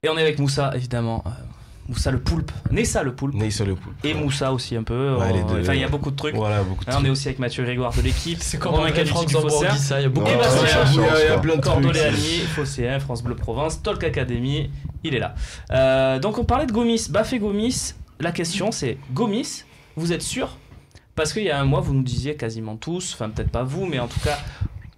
Et on est avec Moussa, évidemment. Moussa le poulpe. Nessa le poulpe. Nessa le poulpe. Et Moussa aussi un peu. Ouais, les deux. Enfin, il y a beaucoup de trucs. Voilà, beaucoup de Là, on est aussi avec Mathieu Grégoire de l'équipe. C'est comme un Franck Zambour dit ça, il y a beaucoup Et de il y a plein de trucs. Cordoléani, Phocéen, France Bleu Provence, Talk Academy, il est là. Donc on parlait de Gomis, Bafé Gomis. La question c'est, Gomis, vous êtes sûr? Parce qu'il y a un mois, vous nous disiez quasiment tous, enfin peut-être pas vous, mais en tout cas...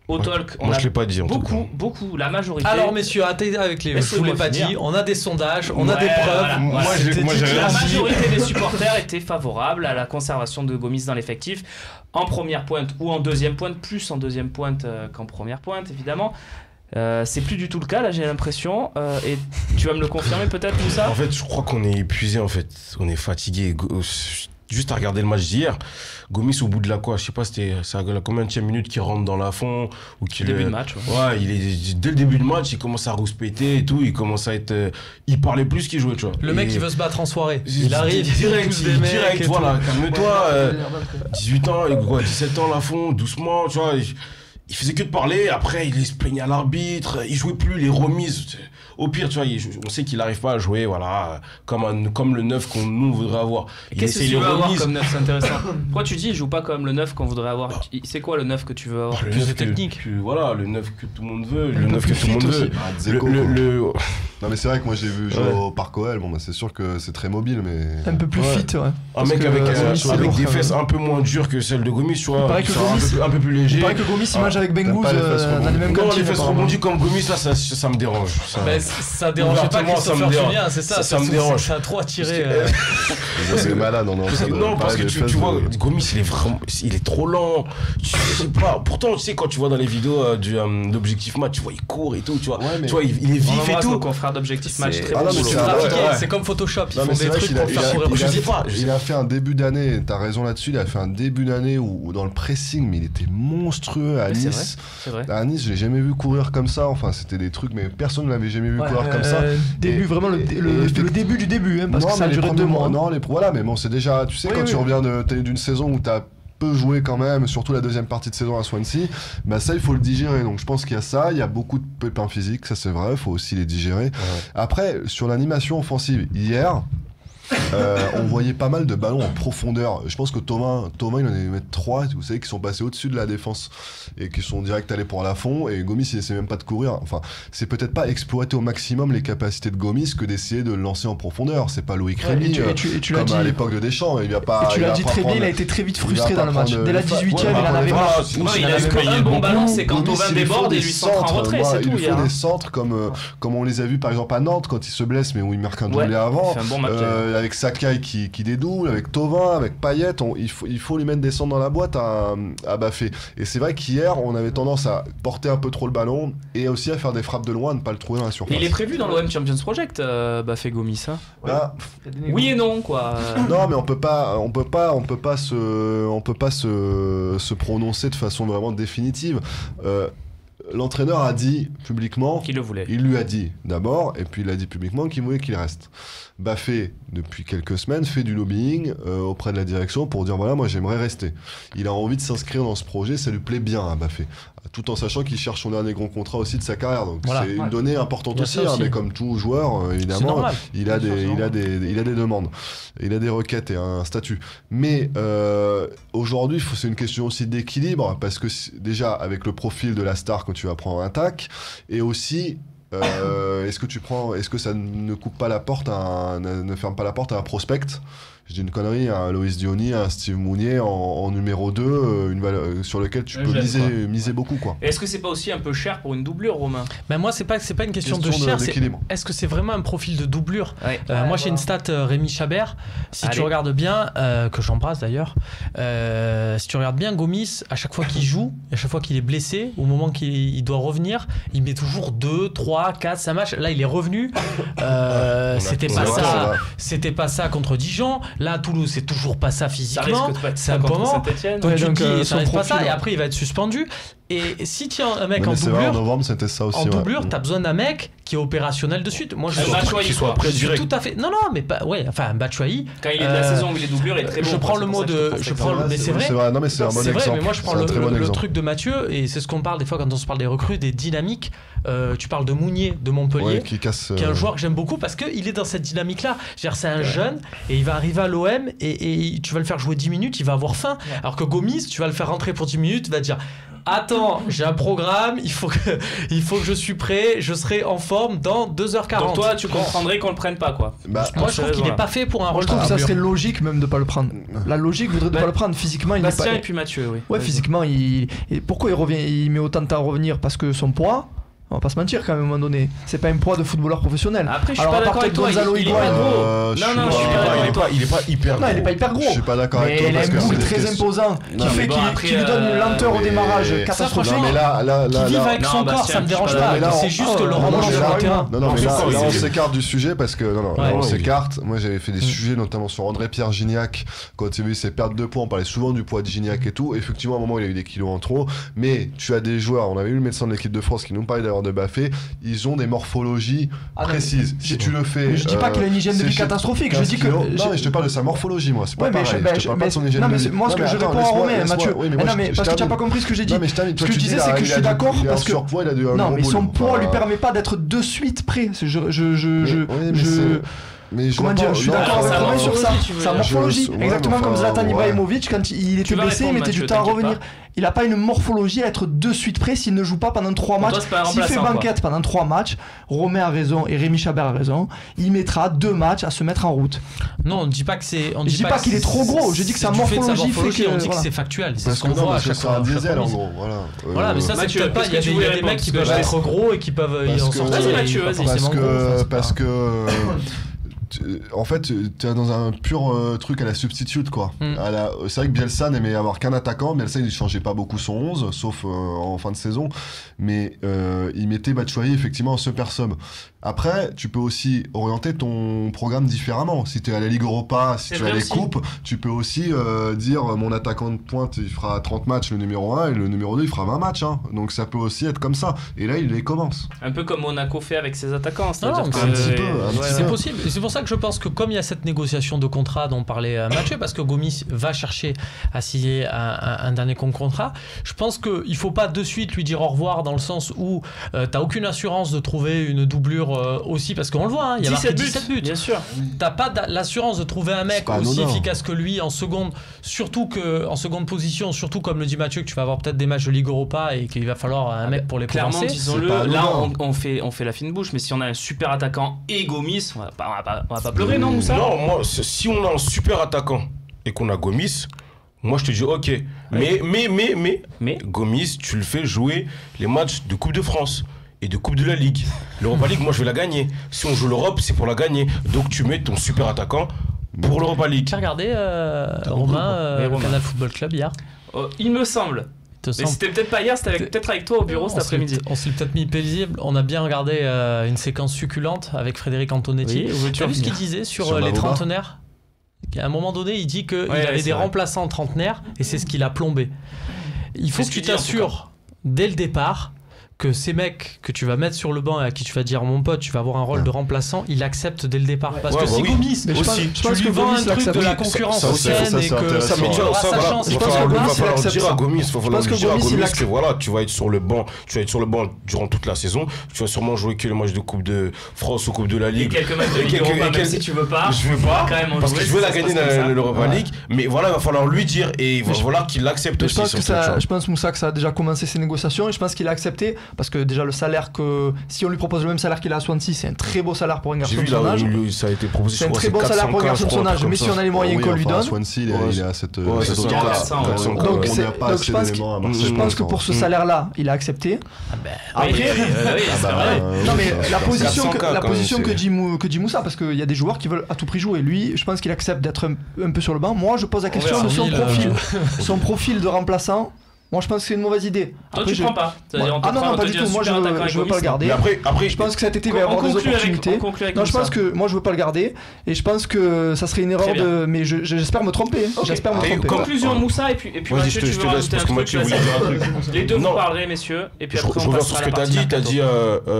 Au talk, on moi a je l'ai pas dit en tout cas. beaucoup, la majorité. Alors messieurs, arrêtez avec les. Je vous l'ai pas dit. On a des sondages, on a des preuves. Voilà. La majorité des supporters étaient favorables à la conservation de Gomis dans l'effectif en première pointe ou en deuxième pointe, plus en deuxième pointe qu'en première pointe évidemment. C'est plus du tout le cas là, j'ai l'impression. Et tu vas me le confirmer peut-être tout ça. En fait, je crois qu'on est épuisé en fait, on est fatigué. Juste à regarder le match d'hier, Gomis au bout de la quoi, je sais pas, c'est à la combienième minute qu'il rentre dans la fond ou qu'il début de match. Ouais, dès le début de match, il commence à rouspéter et tout, il commence à être, il parlait plus qu'il jouait, tu vois. Le mec qui veut se battre en soirée, il arrive direct, voilà, calme-toi. 18 ans, 17 ans la fond, doucement, tu vois. Il faisait que de parler, après il se plaignait à l'arbitre, il jouait plus les remises. Au pire, tu vois, on sait qu'il n'arrive pas à jouer, voilà, comme le 9 qu'on nous voudrait avoir. Qu'est-ce que tu veux avoir comme 9? C'est intéressant. Pourquoi tu dis il joue pas comme le 9 qu'on voudrait avoir? C'est quoi le 9 que tu veux avoir? Le 9 technique. Voilà, le 9 que tout le monde veut, le 9 que tout le monde veut. Non mais c'est vrai que moi j'ai vu jouer au Parc OL, bon bah c'est sûr que c'est très mobile mais... Un peu plus fit, ouais. Un mec avec des fesses un peu moins dures que celles de Gomis, tu vois, un peu plus léger. Il paraît que Gomis il mange avec Bengouz dans les mêmes cantines. Non, les fesses apparemment. rebondies comme Gomis, là ça me dérange. Ça dérange pas Christopher Julien, c'est ça, ça me dérange. Ça a trop attiré. C'est malade, non. Non, parce que tu vois, Gomis il est trop lent. Je sais pas, pourtant tu sais quand tu vois dans les vidéos d'Objectif Match, tu vois il court et tout, tu vois, il est vif et tout. Confrère d'Objectif Match, très bon. C'est comme Photoshop, ils font des trucs pour faire courir plus vite. Il a fait un début d'année, t'as raison là-dessus, il a fait un début d'année où dans le pressing, mais il était monstrueux à Nice. C'est vrai. À Nice, je l'ai jamais vu courir comme ça, enfin c'était des trucs, mais personne ne l'avait jamais vu courir comme ça. Vraiment le début du début, hein, parce que ça a duré 2 mois. Non, voilà, mais bon, c'est déjà, tu sais, quand tu reviens d'une saison où t'as peu joué quand même, surtout la deuxième partie de saison à Swansea, bah ça il faut le digérer. Donc je pense qu'il y a ça, il y a beaucoup de pépins physiques, ça c'est vrai, il faut aussi les digérer. Après, sur l'animation offensive, hier, on voyait pas mal de ballons en profondeur. Je pense que Thomas il en avait mettre 3, vous savez, qui sont passés au-dessus de la défense et qui sont direct allés pour la fond. Et Gomis, il essaie même pas de courir. Enfin, c'est peut-être pas exploiter au maximum les capacités de Gomis que d'essayer de le lancer en profondeur. C'est pas Loïc Rémy, comme à l'époque de Deschamps. Il tu l'as dit très bien, il a été très vite frustré dans le match. Dès la 18e, il en avait marre. Il a eu un bon ballon, c'est quand Thauvin déborde et lui centre en retrait, c'est tout. Il faut des centres comme on les a vus par exemple à Nantes quand il se blesse, mais où il marque un doublé avant. Avec Sakai qui dédouble, avec Thauvin, avec Payet, il faut lui mettre des centres dans la boîte à Bafé. Et c'est vrai qu'hier, on avait tendance à porter un peu trop le ballon et aussi à faire des frappes de loin, à ne pas le trouver dans la surface. Il est prévu dans l'OM Champions Project, Bafé Gomis, hein. Oui et non, quoi. Non, mais on peut pas se prononcer de façon vraiment définitive. L'entraîneur a dit publiquement qu'il le voulait. Il lui a dit d'abord, et puis il a dit publiquement qu'il voulait qu'il reste. Bafé, depuis quelques semaines, fait du lobbying auprès de la direction pour dire voilà, moi j'aimerais rester. Il a envie de s'inscrire dans ce projet, ça lui plaît bien à Bafé. Tout en sachant qu'il cherche son dernier grand contrat aussi de sa carrière. Donc c'est une donnée importante aussi, mais comme tout joueur, évidemment, il a des demandes, il a des requêtes et un statut. Mais aujourd'hui, c'est une question aussi d'équilibre, parce que déjà, avec le profil de la star quand tu vas prendre un tac, et aussi... est-ce que ça ne coupe pas la porte ne ferme pas la porte à un prospect? Je dis une connerie, un Loïs Diony, un Steve Mounier en numéro 2, sur lequel tu peux miser beaucoup, quoi. Est-ce que c'est pas aussi un peu cher pour une doublure, Romain? Ben moi, c'est pas une question de cher, est-ce que c'est vraiment un profil de doublure? Moi, j'ai une stat Rémi Chabert, si tu regardes bien, que j'embrasse d'ailleurs, si tu regardes bien Gomis, à chaque fois qu'il joue, à chaque fois qu'il est blessé, au moment qu'il doit revenir, il met toujours 2, 3, 4, 5 matchs. Là, il est revenu. C'était pas ça contre Dijon. Là, à Toulouse, c'est toujours pas ça physiquement. Ça risque de pas être ça contre Saint-Etienne. Donc, ça reste pas ça. Et après, il va être suspendu. Et si tu as un mec en doublure, vrai, en novembre, c'était ça aussi. En doublure, t'as besoin d'un mec qui est opérationnel de suite. Moi, je suis soit prêt direct. Tout à fait. Non, mais pas. Ouais, enfin, Batshuayi. Quand il est de la saison où il est doublure, il est très bon. Je prends le mot de. Mais c'est vrai. Non, mais c'est un bon exemple. C'est vrai, mais moi, je prends le truc de Mathieu, et c'est ce qu'on parle des fois quand on se parle des recrues, des dynamiques. Tu parles de Mounier de Montpellier, qui est un joueur que j'aime beaucoup parce qu'il est dans cette dynamique-là. C'est un jeune et il va arriver à l'OM et tu vas le faire jouer 10 minutes, il va avoir faim. Alors que Gomis, tu vas le faire rentrer pour 10 minutes, il va te dire attends, j'ai un programme, il faut que je suis prêt, je serai en forme dans 2h40. Donc toi, tu comprendrais qu'on le prenne pas, quoi. Moi, je trouve qu'il n'est pas fait pour un rôle. Je trouve que ça serait logique même de pas le prendre. La logique voudrait de pas le prendre. Physiquement, il n'est pas. Bastien et puis Mathieu, oui. Ouais, physiquement, pourquoi il revient, il met autant de temps à revenir? Parce que son poids. On va pas se mentir quand même à un moment donné. C'est pas un poids de footballeur professionnel. Après, je suis pas d'accord avec toi. Il est pas gros. Non, je suis pas d'accord avec toi. Il est pas hyper gros. Non, il est pas hyper gros. Je suis pas d'accord avec toi. Mais il a un boucle très imposant qui lui donne une lenteur au démarrage catastrophique. Mais là, qui vive avec son corps, ça me dérange pas. C'est juste que le rendement sur le terrain. Non, mais là, on s'écarte du sujet parce que on s'écarte. Moi, j'avais fait des sujets notamment sur André-Pierre Gignac quand il y avait eu ses pertes de poids. On parlait souvent du poids de Gignac et tout. Effectivement, à un moment, il a eu des kilos en trop. Mais tu as des joueurs. On avait eu le médecin de l'équipe de France qui nous parlait d'ailleurs de Baffé. Ils ont des morphologies précises. Si tu le fais. Mais je dis pas qu'il a une hygiène de vie catastrophique. Je dis que. Non, mais je te parle de sa morphologie, moi. C'est pas pareil. Je te parle pas de son hygiène de vie. Moi, ce que je réponds à Romain, Mathieu. Non, mais parce que tu n'as pas compris ce que j'ai dit. Ce que je disais, c'est que je suis d'accord parce que. Non, mais son poids lui permet pas d'être de suite prêt. Comment dire, je suis d'accord avec Romain sur ça. Sa morphologie, exactement comme Zlatan Ibrahimovic quand il était blessé, il mettait du temps à revenir. Il n'a pas une morphologie à être de suite prêt s'il ne joue pas pendant 3 matchs. S'il fait banquette pendant 3 matchs, Romain a raison et Rémi Chabert a raison, il mettra 2 matchs à se mettre en route. Non, on ne dit pas que c'est. Je dis pas qu'il est trop gros, je dis que sa morphologie fait que. On dit que c'est factuel. C'est ce qu'on voit à chaque fois. C'est un diesel en gros. Voilà, mais ça, c'est peut-être pas. Il y a des mecs qui peuvent être gros et qui peuvent y en sortir. Vas-y, Mathieu, vas-y. Parce que. En fait, tu es dans un pur truc à la substitute, quoi. C'est vrai que Bielsa n'aimait avoir qu'un attaquant. Bielsa, il ne changeait pas beaucoup son 11, sauf en fin de saison. Mais il mettait Batshuayi effectivement en super sub. Après, tu peux aussi orienter ton programme différemment. Si tu es à la Ligue Europa, si tu as les coupes, tu peux aussi dire mon attaquant de pointe, il fera 30 matchs, le numéro 1, et le numéro 2, il fera 20 matchs. Hein. Donc ça peut aussi être comme ça. Et là, il les commence. Un peu comme Monaco fait avec ses attaquants. C'est-à-dire c'est possible. Et c'est pour ça que je pense que comme il y a cette négociation de contrat dont parlait Mathieu, parce que Gomis va chercher à signer un dernier contrat, je pense qu'il ne faut pas de suite lui dire au revoir dans le sens où tu n'as aucune assurance de trouver une doublure aussi, parce qu'on le voit, il y a marqué 17 buts. Bien sûr. Tu n'as pas l'assurance de trouver un mec aussi efficace que lui en seconde, surtout en seconde position, surtout comme le dit Mathieu, que tu vas avoir peut-être des matchs de Ligue Europa et qu'il va falloir un mec pour les clairement, commencer. Disons-le, là on fait la fine bouche, mais si on a un super attaquant et Gomis, on va pas pleurer, non, Moussa ? Non, moi, si on a un super attaquant et qu'on a Gomis, moi je te dis ok. Mais Gomis, tu le fais jouer les matchs de Coupe de France et de Coupe de la Ligue. L'Europa League, moi je vais la gagner. Si on joue l'Europe, c'est pour la gagner. Donc tu mets ton super attaquant pour l'Europa League. Tu as regardé Romain, le Canal Football Club hier ? Il me semble. Mais c'était peut-être pas hier, c'était peut-être avec toi au bureau cet après-midi. On s'est peut-être mis paisible. On a bien regardé une séquence succulente avec Frédéric Antonetti. Tu as vu ce qu'il disait sur les trentenaires ? À un moment donné, il dit qu'il avait des remplaçants trentenaires et c'est ce qu'il a plombé. Il faut que tu t'assures dès le départ que ces mecs que tu vas mettre sur le banc et à qui tu vas dire mon pote, tu vas avoir un rôle de remplaçant, il accepte dès le départ. Parce que c'est Gomis, mais je pense que Gomis un truc de la concurrence saine et que ça aura sa chance. Il va falloir dire à Gomis, que voilà, tu vas être sur le banc, durant toute la saison, tu vas sûrement jouer que les matchs de Coupe de France ou Coupe de la Ligue. Et quelques matchs de Ligue Europa, même si tu veux pas. Je veux pas, parce que je veux la gagner dans l'Europa League, mais voilà, il va falloir lui dire et il va falloir qu'il l'accepte aussi. Je pense Moussa que ça a déjà commencé ces négociations et je pense qu'il a accepté. Parce que déjà le salaire si on lui propose le même salaire qu'il a à Swansea, c'est un très beau salaire pour un garçon de son âge. Ça a été proposé. C'est un très bon salaire pour un garçon de son âge, mais si on a les moyens qu'on lui donne. Swansea, il est à cette. Donc je pense que pour ce salaire-là, il a accepté. Après, non mais la position que dit Moussa, parce qu'il y a des joueurs qui veulent à tout prix jouer. Lui, je pense qu'il accepte d'être un peu sur le banc. Moi, je pose la question de son profil de remplaçant. Moi, je pense que c'est une mauvaise idée. Toi, tu prends pas. Ah non, pas du tout. Moi, je veux pas le garder. Après, je pense que cet été, il va y avoir des opportunités. Non, je pense que moi, je veux pas le garder. Et je pense que ça serait une erreur de. Mais j'espère me tromper. J'espère me tromper. Conclusion, Moussa, et puis Mathieu, tu veux rajouter un truc. Les deux, vous parlerez, messieurs. Et puis après, je reviens sur ce que t'as dit. T'as dit,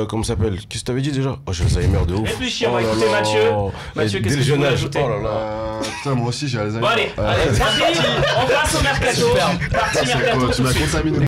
comment ça s'appelle? Qu'est-ce que t'avais dit déjà? Oh, j'ai Alzheimer de ouf. Réfléchis, on va écouter Mathieu. Mathieu, qu'est-ce que tu veux rajouter? Oh là là. Putain, moi aussi j'ai Alzheimer. Bon, allez, on passe au mercato. Parti mercato. Tu m'as contaminé.